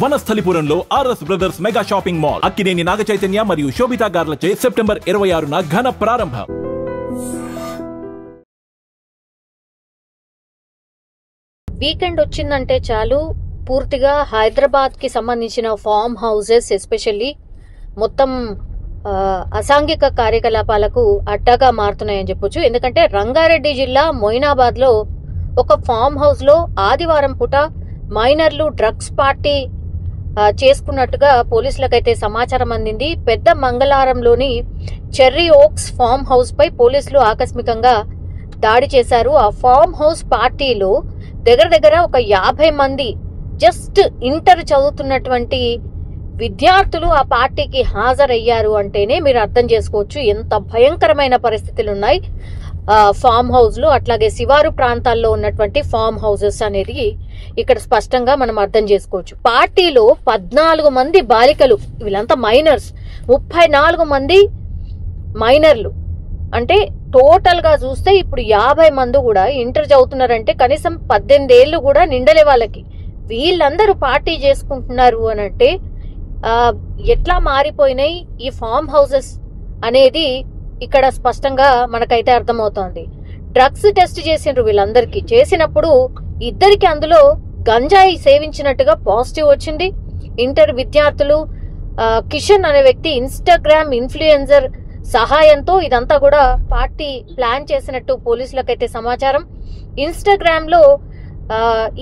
వనస్థలిపురంలో RS brothers mega shopping mall Akkineni Naga Chaitanya మరియు Sobhita గార్లచే September 26న ఘన ప్రారంభం. వీకెండ్ వచ్చిందంటే చాలు పూర్తిగా హైదరాబాద్ కి సంబంధించిన ఫామ్ హౌసెస్ ఎస్పెషల్లీ మొత్తం అసాంఘిక కార్యకలాపాలకు అడ్డగా మారుతున్నాయని చెప్పొచ్చు. ఎందుకంటే రంగారెడ్డి జిల్లా మొయినాబాద్ లో ఒక ఫామ్ హౌస్ లో ఆదివారం పూట మైనర్లు డ్రగ్స్ పార్టీ చేసుకున్నట్టుగా పోలీసులకైతే సమాచారం అందింది. పెద్ద మంగళారంలోని చెర్రీ ఓక్స్ ఫామ్ హౌస్ పై పోలీసులు ఆకస్మికంగా దాడి చేశారు. ఆ ఫామ్ హౌస్ పార్టీలో దగ్గర ఒక 50 మంది జస్ట్ ఇంటర్ చదువుతున్నటువంటి విద్యార్థులు ఆ పార్టీకి హాజరయ్యారు అంటేనే మీరు అర్థం చేసుకోవచ్చు ఎంత భయంకరమైన పరిస్థితులు ఉన్నాయి ఫామ్ హౌస్ లో. అట్లాగే శివారు ప్రాంతాల్లో ఉన్నటువంటి ఫామ్ హౌసెస్ అనేది ఇక్కడ స్పష్టంగా మనం అర్థం చేసుకోవచ్చు. పార్టీలో 14 మంది బాలికలు, వీళ్ళంతా మైనర్స్, 34 మంది మైనర్లు. అంటే టోటల్ గా చూస్తే ఇప్పుడు 50 మంది కూడా ఇంటర్ చదువుతున్నారంటే కనీసం 18 ఏళ్ళు కూడా నిండలే వాళ్ళకి. వీళ్ళందరూ పార్టీ చేసుకుంటున్నారు అని అంటే ఎట్లా మారిపోయినాయి ఈ ఫామ్ హౌసెస్ అనేది ఇక్కడ స్పష్టంగా మనకైతే అర్థమవుతోంది. డ్రగ్స్ టెస్ట్ చేసిండ్రు వీళ్ళందరికీ. చేసినప్పుడు ఇద్దరికి అందులో గంజాయి సేవించినట్టుగా పాజిటివ్ వచ్చింది. ఇంటర్ విద్యార్థులు కిషన్ అనే వ్యక్తి ఇన్స్టాగ్రామ్ ఇన్ఫ్లుయెన్సర్ సహాయంతో ఇదంతా కూడా పార్టీ ప్లాన్ చేసినట్టు పోలీసులకైతే సమాచారం. ఇన్స్టాగ్రామ్ లో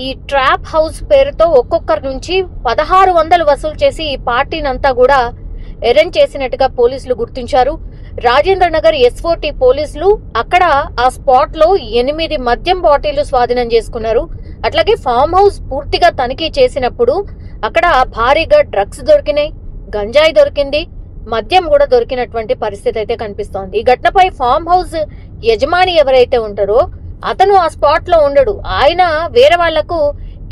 ఈ ట్రాప్ హౌస్ పేరుతో ఒక్కొక్కరి నుంచి 1600 వసూలు చేసి ఈ పార్టీని అంతా కూడా అరేంజ్ చేసినట్టుగా పోలీసులు గుర్తించారు. రాజేంద్ర నగర్ SOT పోలీసులు అక్కడ ఆ స్పాట్ లో 8 మద్యం బాటిళ్లు స్వాధీనం చేసుకున్నారు. అట్లాగే ఫామ్ హౌస్ పూర్తిగా తనిఖీ చేసినప్పుడు అక్కడ భారీగా డ్రగ్స్ దొరికినాయి, గంజాయి దొరికింది, మద్యం కూడా దొరికినటువంటి పరిస్థితి అయితే కనిపిస్తోంది. ఈ ఘటనపై ఫామ్ హౌస్ యజమాని ఎవరైతే ఉంటారో అతను ఆ స్పాట్ లో ఉండడు. ఆయన వేరే వాళ్లకు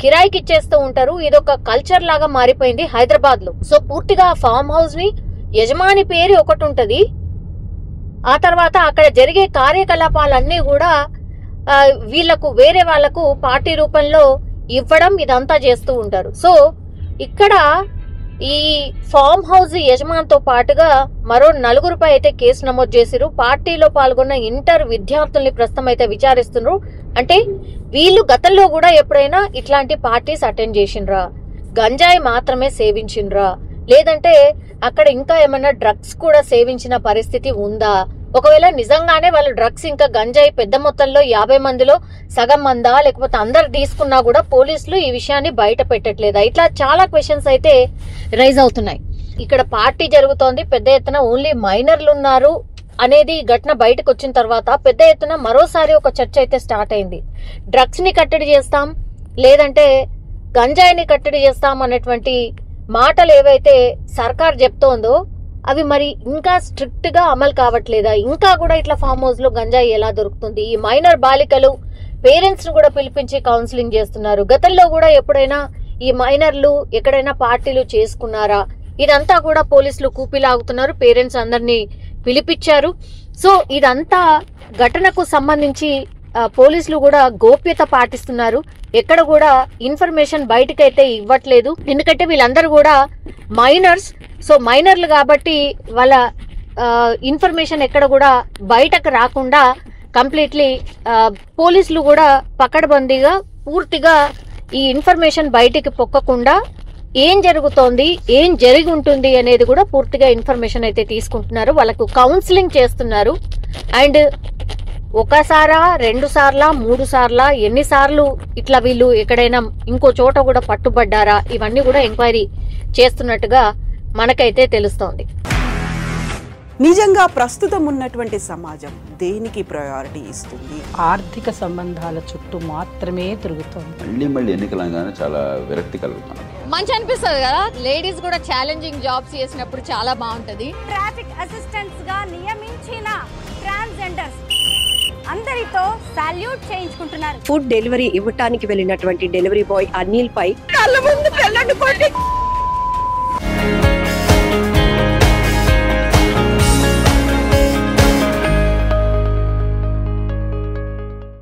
కిరాయికి ఇచ్చేస్తూ ఉంటారు. ఇదొక కల్చర్ లాగా మారిపోయింది హైదరాబాద్ లో. సో పూర్తిగా ఫామ్ హౌస్ ని యజమాని పేరు ఒకటి ఉంటది, ఆ తర్వాత అక్కడ జరిగే కార్యకలాపాలన్నీ కూడా వీళ్లకు వేరే వాళ్లకు పార్టీ రూపంలో ఇవ్వడం ఇదంతా చేస్తూ ఉంటారు. సో ఇక్కడ ఈ ఫామ్ హౌస్ యజమానితో పాటుగా మరో 4గురిపై అయితే కేసు నమోదు చేసిరు. పార్టీలో పాల్గొన్న ఇంటర్ విద్యార్థుల్ని ప్రస్తుతం అయితే విచారిస్తున్నారు. అంటే వీళ్ళు గతంలో కూడా ఎప్పుడైనా ఇట్లాంటి పార్టీస్ అటెండ్ చేసిండ్రా, గంజాయి మాత్రమే సేవించిండ్రా, లేదంటే అక్కడ ఇంకా ఏమైనా డ్రగ్స్ కూడా సేవించిన పరిస్థితి ఉందా, ఒకవేళ నిజంగానే వాళ్ళు డ్రగ్స్ ఇంకా గంజాయి పెద్ద మొత్తంలో 50 మందిలో సగం మందా లేకపోతే అందరు తీసుకున్నా కూడా పోలీసులు ఈ విషయాన్ని బయట పెట్టట్లేదా, ఇట్లా చాలా క్వశ్చన్స్ అయితే రైజ్ అవుతున్నాయి. ఇక్కడ పార్టీ జరుగుతోంది, పెద్ద ఎత్తున ఓన్లీ మైనర్లు ఉన్నారు అనేది ఘటన బయటకు వచ్చిన తర్వాత పెద్ద ఎత్తున మరోసారి ఒక చర్చ అయితే స్టార్ట్ అయింది. డ్రగ్స్ ని కట్టడి చేస్తాం లేదంటే గంజాయిని కట్టడి చేస్తాం అనేటువంటి మాటలు ఏవైతే సర్కార్ చెప్తోందో అవి మరి ఇంకా స్ట్రిక్ట్ గా అమలు కావట్లేదా, ఇంకా కూడా ఇట్లా ఫామ్ హౌస్ లో గంజాయి ఎలా దొరుకుతుంది, ఈ మైనర్ బాలికలు పేరెంట్స్ ను కూడా పిలిపించి కౌన్సిలింగ్ చేస్తున్నారు. గతంలో కూడా ఎప్పుడైనా ఈ మైనర్లు ఎక్కడైనా పార్టీలు చేసుకున్నారా, ఇదంతా కూడా పోలీసులు కూపిలాగుతున్నారు. పేరెంట్స్ అందరినీ పిలిపించారు. సో ఇదంతా ఘటనకు సంబంధించి పోలీసులు కూడా గోప్యత పాటిస్తున్నారు. ఎక్కడ కూడా ఇన్ఫర్మేషన్ బయటకైతే ఇవ్వట్లేదు. ఎందుకంటే వీళ్ళందరూ కూడా మైనర్స్. సో మైనర్లు కాబట్టి వాళ్ళ ఇన్ఫర్మేషన్ ఎక్కడ కూడా బయటకు రాకుండా కంప్లీట్లీ పోలీసులు కూడా పకడ్బందీగా పూర్తిగా ఈ ఇన్ఫర్మేషన్ బయటికి పొక్కకుండా ఏం జరుగుతోంది, ఏం జరిగి ఉంటుంది అనేది కూడా పూర్తిగా ఇన్ఫర్మేషన్ అయితే తీసుకుంటున్నారు. వాళ్ళకు కౌన్సిలింగ్ చేస్తున్నారు. అండ్ ఒకసారా 2 సార్లా 3 సార్లా ఎన్నిసార్లు ఇట్లా వీళ్ళు ఎక్కడైనా ఇంకో చోట కూడా పట్టుబడ్డారా, ఇవన్నీ కూడా ఎంక్వైరీ చేస్తున్నట్టుగా మనకైతే తెలుస్తోంది. నిజంగా ప్రస్తుతం ఉన్నటువంటి సమాజం దేనికి ప్రయారిటీ ఇస్తుంది? ఆర్థిక సంబంధాల చుట్టూ మాత్రమే తిరుగుతుంది. మళ్ళీ ఎన్నికలంగానే చాలా విరక్తి కలుగుతుంది. మంచి అనిపిస్తుంది కదా, లేడీస్ కూడా ఛాలెంజింగ్ జాబ్స్ చేసినప్పుడు చాలా బాగుంటది. ట్రాఫిక్ అసిస్టెంట్స్ గా నియమించిన ట్రాన్స్జెండర్స్ అందరితో సాల్యూట్ చేయించుకుంటున్నారు. ఫుడ్ డెలివరీ ఇవ్వటానికి వెళ్ళినటువంటి డెలివరీ బాయ్ అనిల్ పై కళ్ళ ముందు